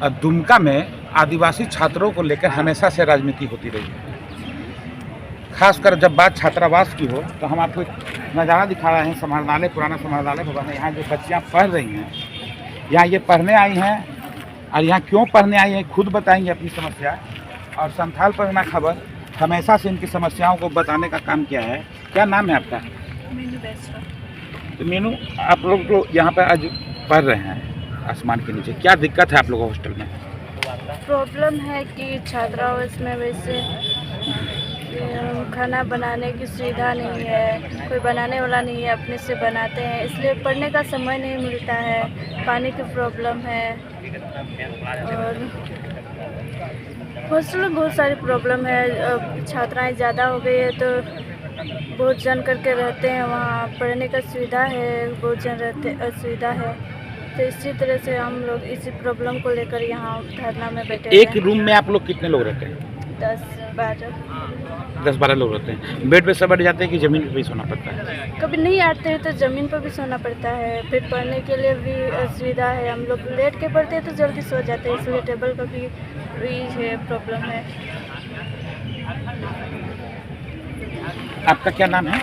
दुमका में आदिवासी छात्रों को लेकर हमेशा से राजनीति होती रही है। खासकर जब बात छात्रावास की हो तो हम आपको एक नज़ारा दिखा रहे हैं। समाहरणालय, पुराना समाहरणालय भवन है। यहाँ जो बच्चियाँ पढ़ रही हैं, यहाँ ये पढ़ने आई हैं और यहाँ क्यों पढ़ने आई हैं खुद बताएंगे अपनी समस्या। और संथाल परगना खबर हमेशा से इनकी समस्याओं को बताने का काम किया है। क्या नाम है आपका? मीनू बेस्रा। तो मीनू, आप लोग तो यहाँ पर आज पढ़ रहे हैं आसमान के नीचे, क्या दिक्कत है आप लोगों को हॉस्टल में? प्रॉब्लम है कि छात्रावास में वैसे खाना बनाने की सुविधा नहीं है, कोई बनाने वाला नहीं है, अपने से बनाते हैं, इसलिए पढ़ने का समय नहीं मिलता है। पानी की प्रॉब्लम है और हॉस्टल में बहुत सारी प्रॉब्लम है। छात्राएं ज़्यादा हो गई है तो बहुत जन करके रहते हैं वहाँ। पढ़ने का सुविधा है, बहुत जन रहते असुविधा है, तो इसी तरह से हम लोग इसी प्रॉब्लम को लेकर यहाँ धरना में बैठे। एक रूम में आप लोग कितने लोग रहते हैं? 10-12 लोग रहते हैं। बेड पे सब बैठ जाते हैं कि ज़मीन पे भी सोना पड़ता है? कभी नहीं आते हैं तो ज़मीन पर भी सोना पड़ता है। फिर पढ़ने के लिए भी असुविधा है। हम लोग लेट के पढ़ते हैं तो जल्दी सो जाते हैं, इसलिए टेबल का भी है प्रॉब्लम है। आपका क्या नाम है?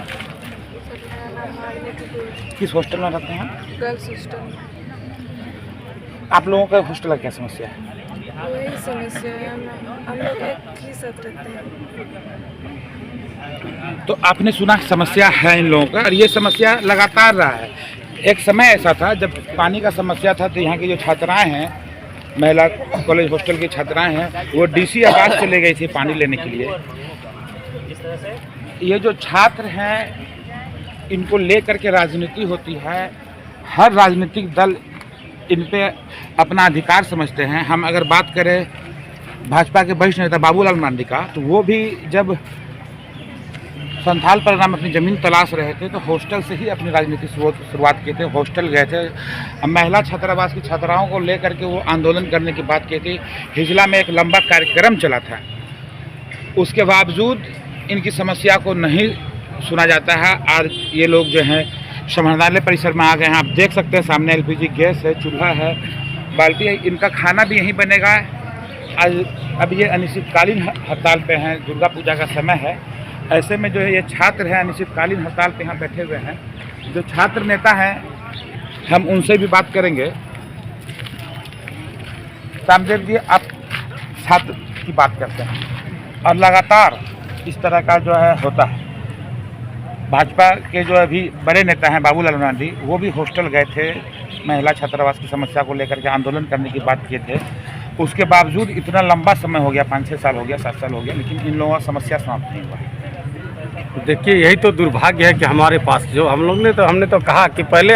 किस हॉस्टल में रहते हैं? Girls hostel. आप लोगों का हॉस्टल का क्या समस्या है? वही समस्या है, हम लोग एक ही साथ रहते हैं। तो आपने सुना समस्या है इन लोगों का, और ये समस्या लगातार रहा है। एक समय ऐसा था जब पानी का समस्या था तो यहाँ की जो छात्राएं हैं, महिला कॉलेज हॉस्टल की छात्राएं हैं, वो डीसी आवास चले गई थी पानी लेने के लिए। ये जो छात्र हैं इनको लेकर के राजनीति होती है। हर राजनीतिक दल इन पे अपना अधिकार समझते हैं। हम अगर बात करें भाजपा के वरिष्ठ नेता बाबूलाल मरांडी का, तो वो भी जब संथाल परगना में अपनी ज़मीन तलाश रहे थे तो हॉस्टल से ही अपनी राजनीति शुरुआत की थे। हॉस्टल गए थे, महिला छात्रावास की छात्राओं को लेकर के वो आंदोलन करने की बात की थी। हिजला में एक लंबा कार्यक्रम चला था, उसके बावजूद इनकी समस्या को नहीं सुना जाता है। आज ये लोग जो हैं समाहरणालय परिसर में आ गए हैं। आप देख सकते हैं सामने एलपीजी गैस है, चूल्हा है, बाल्टी है, इनका खाना भी यहीं बनेगा। आज अब ये अनिश्चितकालीन हड़ताल पे हैं, दुर्गा पूजा का समय है। ऐसे में जो है ये छात्र हैं अनिश्चितकालीन हड़ताल पे यहाँ बैठे हुए हैं। जो छात्र नेता हैं हम उनसे भी बात करेंगे। रामदेव जी, आप छात्र की बात करते हैं और लगातार इस तरह का जो है होता है। भाजपा के जो अभी बड़े नेता हैं बाबूलाल मरांडी, वो भी हॉस्टल गए थे, महिला छात्रावास की समस्या को लेकर के आंदोलन करने की बात किए थे। उसके बावजूद इतना लंबा समय हो गया, 5-6 साल हो गया, 7 साल हो गया, लेकिन इन लोगों का समस्या समाप्त नहीं हुआ। देखिए, यही तो दुर्भाग्य है कि हमारे पास जो हमने तो कहा कि पहले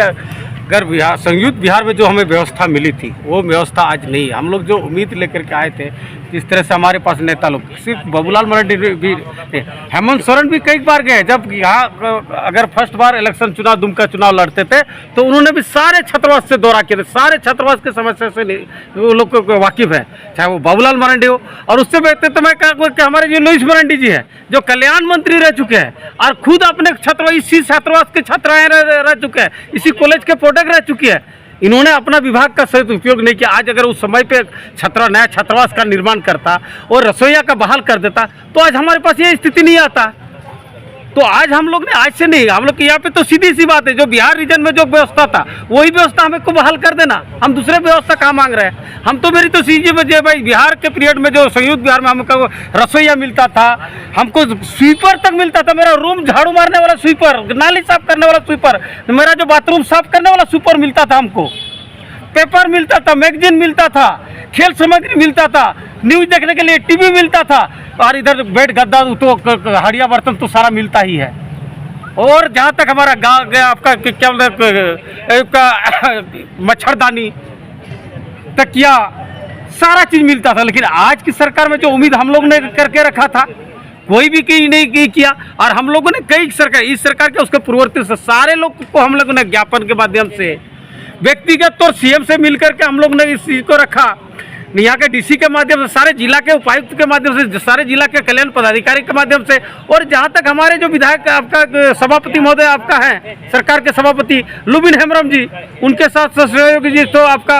अगर बिहार, संयुक्त बिहार में जो हमें व्यवस्था मिली थी वो व्यवस्था आज नहीं है। हम लोग जो उम्मीद लेकर के आए थे, इस तरह से हमारे पास नेता लोग, सिर्फ बाबूलाल मरांडी भी, हेमंत सोरेन भी कई बार गए। जब यहाँ अगर फर्स्ट बार इलेक्शन चुनाव, दुमका चुनाव लड़ते थे तो उन्होंने भी सारे छात्रावास से दौरा किए थे, सारे छात्रावास की समस्या से वो लोग को वाकिफ है, चाहे वो बाबूलाल मरांडी हो। और उससे बेहतर तो मैं कहूँ कि हमारे जो लुईस मरांडी जी हैं, जो कल्याण मंत्री रह चुके हैं और खुद अपने इसी छात्रावास के छात्राएँ रह चुके हैं, इसी कॉलेज के प्रोडक्ट रह चुकी है। इन्होंने अपना विभाग का सही उपयोग नहीं किया। आज अगर उस समय पे नया छात्रावास का निर्माण करता और रसोईया का बहाल कर देता तो आज हमारे पास ये स्थिति नहीं आता। तो आज हम लोग ने, आज से नहीं, हम लोग के यहाँ पे तो सीधी सी बात है, जो बिहार रीजन में जो व्यवस्था था वही व्यवस्था हमें को बहाल कर देना। हम दूसरे व्यवस्था कहाँ मांग रहे हैं? हम तो मेरी तो सीजी में जो भाई बिहार के पीरियड में जो संयुक्त बिहार में हमको रसोईया मिलता था, हमको स्वीपर तक मिलता था। मेरा रूम झाड़ू मारने वाला स्वीपर, नाली साफ करने वाला स्वीपर, मेरा जो बाथरूम साफ करने वाला स्वीपर मिलता था, हमको पेपर मिलता था, मैगजीन मिलता था, खेल सामग्री मिलता था, न्यूज देखने के लिए टीवी मिलता था, और इधर बेड गद्दा तो हड़िया बर्तन तो सारा मिलता ही है। और जहाँ तक हमारा गाँव गया, आपका क्या मच्छरदानी, तकिया, सारा चीज़ मिलता था। लेकिन आज की सरकार में जो उम्मीद हम लोग ने करके रखा था कोई भी कहीं नहीं किया। और हम लोगों ने कई सरकार, इस सरकार के उसके पूर्ववर्ती से सारे लोग को हम लोगों ने ज्ञापन के माध्यम से, व्यक्तिगत तौर सीएम से मिलकर के हम लोग ने इस चीज़ को रखा। यहाँ के डीसी के माध्यम से, सारे जिला के उपायुक्त के माध्यम से, सारे जिला के कल्याण पदाधिकारी के माध्यम से, और जहाँ तक हमारे जो विधायक आपका सभापति महोदय आपका है, सरकार के सभापति लुबिन हेम्ब्रम जी, उनके साथ सहयोगी जी, तो आपका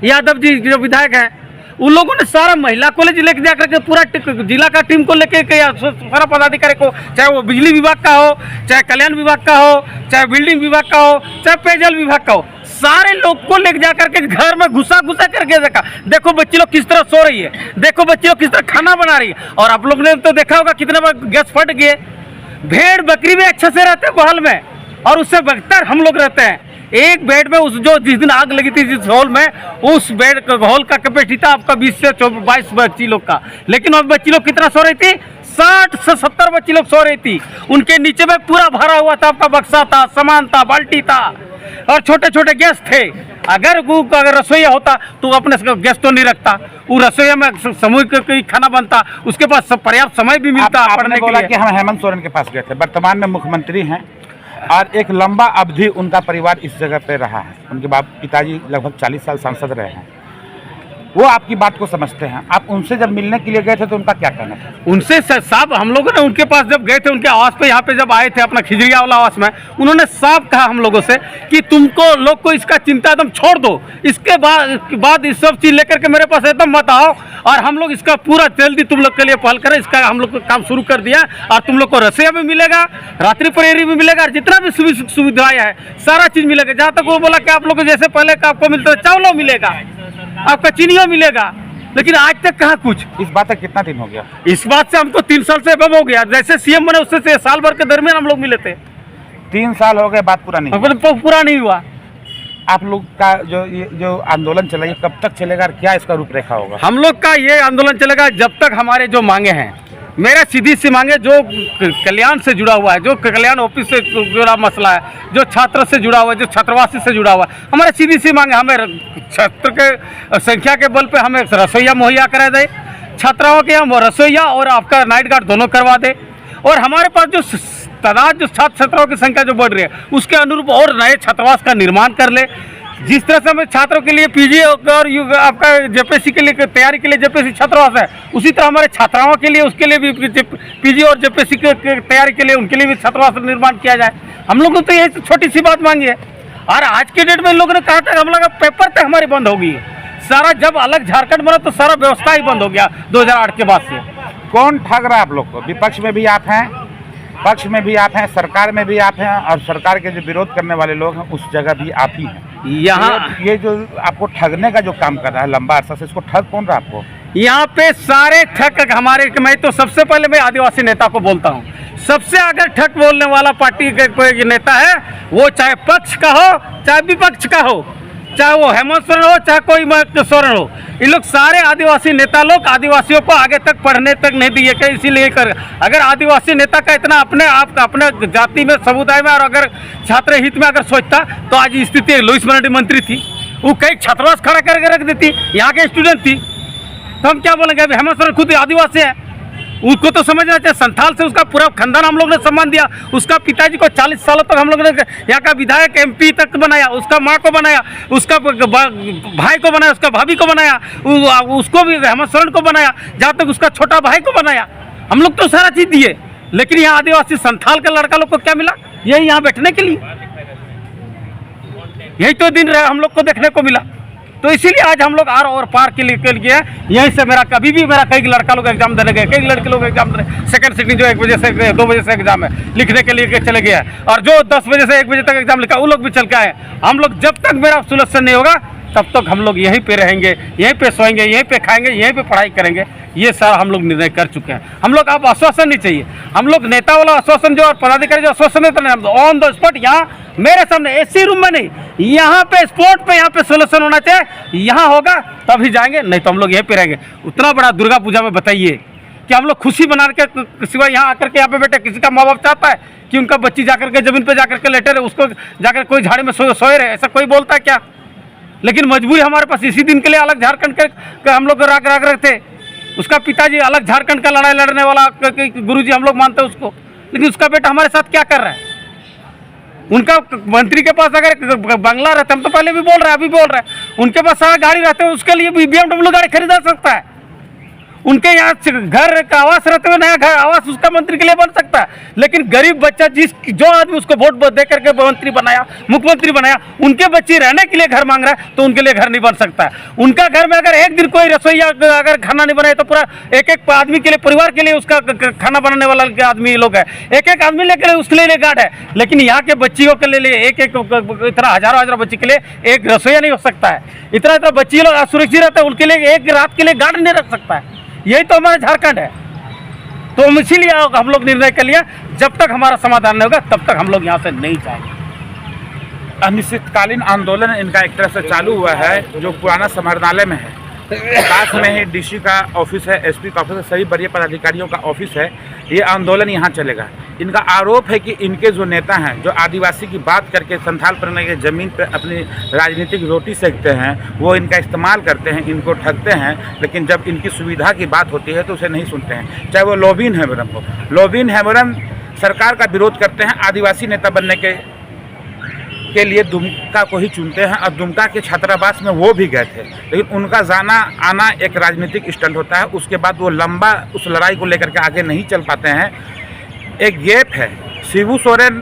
यादव जी जो विधायक हैं, उन लोगों ने सारा महिला कॉलेज लेके जा करके पूरा जिला का टीम को लेके सारा पदाधिकारी को, चाहे वो बिजली विभाग का हो, चाहे कल्याण विभाग का हो, चाहे बिल्डिंग विभाग का हो, चाहे पेयजल विभाग का हो, सारे लोग को लेके जा करके घर में घुसा करके देखा, देखो बच्ची लोग किस तरह सो रही है, देखो बच्ची लोग किस तरह खाना बना रही है। और आप लोग ने तो देखा होगा कितने बार गैस फट गए। भेड़ बकरी भी अच्छे से रहते हैं गोहल में, और उससे बदतर हम लोग रहते हैं। एक बेड में जिस दिन आग लगी थी जिस हॉल में, उस बेड का हॉल का कैपेसिटी था आपका 20 से 22 बच्ची लोग का, लेकिन अब बच्ची लोग कितना सो रही थी, 60 से 70 बच्ची लोग सो रही थी। उनके नीचे में पूरा भरा हुआ था, आपका बक्सा था, सामान था, बाल्टी था, और छोटे छोटे गैस थे। अगर रसोईया होता तो अपने गैस तो नहीं रखता, वो रसोईया में सामूहिक खाना बनता, उसके पास पर्याप्त समय भी मिलता पढ़ने के लिए। कि हम हेमंत सोरेन के पास गए थे, वर्तमान में मुख्यमंत्री हैं, और एक लंबा अवधि उनका परिवार इस जगह पे रहा है। उनके पिताजी लगभग 40 साल सांसद रहे हैं, वो आपकी बात को समझते हैं। आप उनसे जब मिलने के लिए गए थे तो उनका क्या कहना था? उनसे साहब हम लोगों ने उनके पास जब गए थे, उनके आवास पे यहाँ पे जब आए थे अपना खिजरिया वाला आवास में, उन्होंने साफ कहा हम लोगों से कि तुमको लोग को इसका चिंता एकदम छोड़ दो, इसके बाद इस सब चीज़ लेकर के मेरे पास एकदम मत आओ, और हम लोग इसका पूरा जल्दी तुम लोग के लिए पहल करें। इसका हम लोग को काम शुरू कर दिया, और तुम लोग को रसोईया भी मिलेगा, रात्रि प्रहरी भी मिलेगा, और जितना भी सुविधाएं है सारा चीज़ मिलेगा। जहाँ तक वो बोला कि आप लोग को जैसे पहले का आपको मिलता है, चावलों मिलेगा, आपका चीनियों मिलेगा, लेकिन आज तक कहाँ कुछ। इस बात तक कितना दिन हो गया? इस बात से हमको 3 साल से अब हो गया। जैसे सीएम बने उससे साल भर के दरमियान हम लोग मिले थे। 3 साल हो गए, बात पूरा नहीं पूरा नहीं हुआ। आप लोग का जो आंदोलन चला, ये कब तक चलेगा और क्या इसका रूपरेखा होगा? हम लोग का ये आंदोलन चलेगा जब तक हमारे जो मांगे हैं, मेरा सीधी सी मांगे जो कल्याण से जुड़ा हुआ है, जो कल्याण ऑफिस से जुड़ा मसला है, जो छात्र से जुड़ा हुआ है, जो छात्रावासी से जुड़ा हुआ है, हमारे सीधी सी मांगे, हमें छात्र के संख्या के बल पे हमें रसोईया मुहैया करा दे, छात्राओं के हम रसोईया और आपका नाइट गार्ड दोनों करवा दे, और हमारे पास जो तादाद जो छात्र छात्राओं की संख्या जो बढ़ रही है उसके अनुरूप और नए छात्रावास का निर्माण कर ले। जिस तरह से हमें छात्रों के लिए पीजी और आपका जेपीएससी के लिए तैयारी के लिए जेपीएससी छात्रावास है, उसी तरह हमारे छात्राओं के लिए उसके लिए भी पीजी और जेपीएससी की तैयारी के लिए उनके लिए भी छात्रावास निर्माण किया जाए। हम लोगों ने तो ये छोटी सी बात मांगी है, और आज के डेट में इन लोगों ने कहा था हम लोग पेपर तक हमारी बंद हो गई है। सारा जब अलग झारखंड बना तो सारा व्यवस्था ही बंद हो गया 2008 के बाद से। कौन ठग रहा है आप लोग को? विपक्ष में भी आप हैं, पक्ष में भी आप हैं, सरकार में भी आप हैं, और सरकार के जो विरोध करने वाले लोग हैं उस जगह भी आप ही हैं। यहाँ ये जो आपको ठगने का जो काम कर रहा है लंबा अरसा से, इसको ठग कौन रहा है आपको? यहाँ पे सारे ठग हमारे, मैं तो सबसे पहले मैं आदिवासी नेता को बोलता हूँ, सबसे अगर ठग बोलने वाला पार्टी का कोई नेता है, वो चाहे पक्ष का हो चाहे विपक्ष का हो, चाहे वो हेमंत सोरेन हो चाहे कोई सोरेन हो, ये लोग सारे आदिवासी नेता लोग आदिवासियों को आगे तक पढ़ने तक नहीं दिए कि इसीलिए कर। अगर आदिवासी नेता का इतना अपने आप का अपने जाति में समुदाय में और अगर छात्र हित में अगर सोचता तो आज स्थिति लुईस मरांडी मंत्री थी, वो कई छात्रावास खड़ा करके रख देती, यहाँ के स्टूडेंट थी। तो हम क्या बोलेंगे? अभी हेमंत सोरेन खुद आदिवासी है, उसको तो समझना चाहिए। संथाल से उसका पूरा खानदान हम लोग ने सम्मान दिया, उसका पिताजी को 40 सालों तक हम लोग ने यहाँ का विधायक MP तक बनाया, उसका माँ को बनाया, उसका भाई को बनाया, उसका भाभी को बनाया, उसको भी हेमंत सोरेन को बनाया, जहाँ तक उसका छोटा भाई को बनाया। हम लोग तो सारा चीज़ दिए, लेकिन यहाँ आदिवासी संथाल के लड़का लोग को क्या मिला? यही यहाँ बैठने के लिए, यही तो दिन रहे हम लोग को देखने को मिला। तो इसीलिए आज हम लोग आर और पार के लिए यहीं से मेरा कभी भी मेरा कई लड़का लोग एग्जाम देने गए, कई लड़के लोग एग्जाम देने, सेकंड सिटिंग जो 1 बजे से 2 बजे से एग्जाम है लिखने के लिए चले गया, और जो 10 बजे से 1 बजे तक एग्जाम लिखा वो लोग भी चल के आए। हम लोग जब तक मेरा सुलझन नहीं होगा तब तक हम लोग यहीं पे रहेंगे, यहीं पे सोएंगे, यहीं पे खाएंगे, यहीं पे पढ़ाई करेंगे। ये सारा हम लोग निर्णय कर चुके हैं। हम लोग आप आश्वासन नहीं चाहिए, हम लोग नेता वाला आश्वासन जो और पदाधिकारी जो आश्वासन देते हैं ऑन द स्पॉट, यहाँ मेरे सामने एसी रूम में नहीं, यहाँ पे स्पॉट पे यहाँ पे सोल्यूशन होना चाहिए। यहाँ होगा तभी जाएंगे, नहीं तो हम लोग यहीं पे रहेंगे। उतना बड़ा दुर्गा पूजा में बताइए कि हम लोग खुशी बना के सिवाय यहाँ आकर के यहाँ पे बैठे, किसी का माँ बाप चाहता है कि उनका बच्ची जाकर के जमीन पे जाकर के लेटे रहे, उसको जाकर कोई झाड़ी में सोए रहे? ऐसा कोई बोलता है क्या? लेकिन मजबूरी हमारे पास इसी दिन के लिए अलग झारखंड के हम लोग राग रखते। उसका पिताजी अलग झारखंड का लड़ाई लड़ने वाला गुरुजी हम लोग मानते हैं उसको, लेकिन उसका बेटा हमारे साथ क्या कर रहा है? उनका मंत्री के पास अगर बंगला रहता, हम तो पहले भी बोल रहे हैं अभी बोल रहे हैं, उनके पास सारा गाड़ी रहते हैं, उसके लिए भी BMW गाड़ी खरीदा सकता है। उनके यहाँ घर का आवास रहते हुए नया घर आवास उसका मंत्री के लिए बन सकता है, लेकिन गरीब बच्चा जो आदमी उसको वोट दे करके मंत्री बनाया, मुख्यमंत्री बनाया, उनके बच्चे रहने के लिए घर मांग रहा है तो उनके लिए घर नहीं बन सकता है। उनका घर में अगर एक दिन कोई रसोईया अगर खाना नहीं बनाए तो पूरा एक आदमी के लिए, परिवार के लिए उसका खाना बनाने वाला आदमी लोग है, एक आदमी लेकर उसके लिए गार्ड है। लेकिन यहाँ के बच्चियों के लिए एक इतना हजारों बच्चे के लिए एक रसोईया नहीं हो सकता है। इतना बच्ची लोग असुरक्षित रहते हैं, उनके लिए एक रात के लिए गार्ड नहीं रख सकता है। यही तो हमारा झारखंड है। तो हम इसीलिए हम लोग निर्णय कर लिया, जब तक हमारा समाधान नहीं होगा तब तक हम लोग यहाँ से नहीं जाएंगे। अनिश्चितकालीन आंदोलन इनका एक तरह से चालू हुआ है, जो पुराना समरनालय में है। पास में ही डीसी का ऑफिस है, एसपी का ऑफिस है, सभी बड़े पदाधिकारियों का ऑफिस है। ये आंदोलन यहाँ चलेगा। इनका आरोप है कि इनके जो नेता हैं, जो आदिवासी की बात करके संथाल परगना की ज़मीन पर अपनी राजनीतिक रोटी सेकते हैं, वो इनका इस्तेमाल करते हैं, इनको ठगते हैं। लेकिन जब इनकी सुविधा की बात होती है तो उसे नहीं सुनते हैं। चाहे वो लोबिन हेम्ब्रम हो, लोबिन हेम्ब्रम सरकार का विरोध करते हैं, आदिवासी नेता बनने के लिए दुमका को ही चुनते हैं। और दुमका के छात्रावास में वो भी गए थे, लेकिन उनका जाना आना एक राजनीतिक स्टंट होता है। उसके बाद वो लंबा उस लड़ाई को लेकर के आगे नहीं चल पाते हैं। एक गैप है। शिबू सोरेन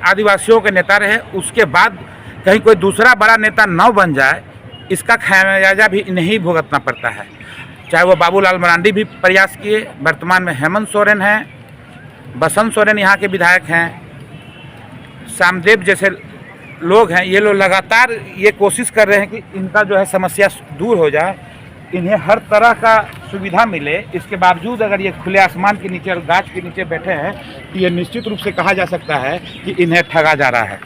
आदिवासियों के नेता रहे, उसके बाद कहीं कोई दूसरा बड़ा नेता न बन जाए, इसका खामियाजा भी इन्हें भुगतना पड़ता है। चाहे वो बाबूलाल मरांडी भी प्रयास किए, वर्तमान में हेमंत सोरेन हैं, बसंत सोरेन यहाँ के विधायक हैं, श्यामदेव जैसे लोग हैं। ये लोग लगातार ये कोशिश कर रहे हैं कि इनका जो है समस्या दूर हो जाए, इन्हें हर तरह का सुविधा मिले। इसके बावजूद अगर ये खुले आसमान के नीचे और गाछ के नीचे बैठे हैं तो ये निश्चित रूप से कहा जा सकता है कि इन्हें ठगा जा रहा है।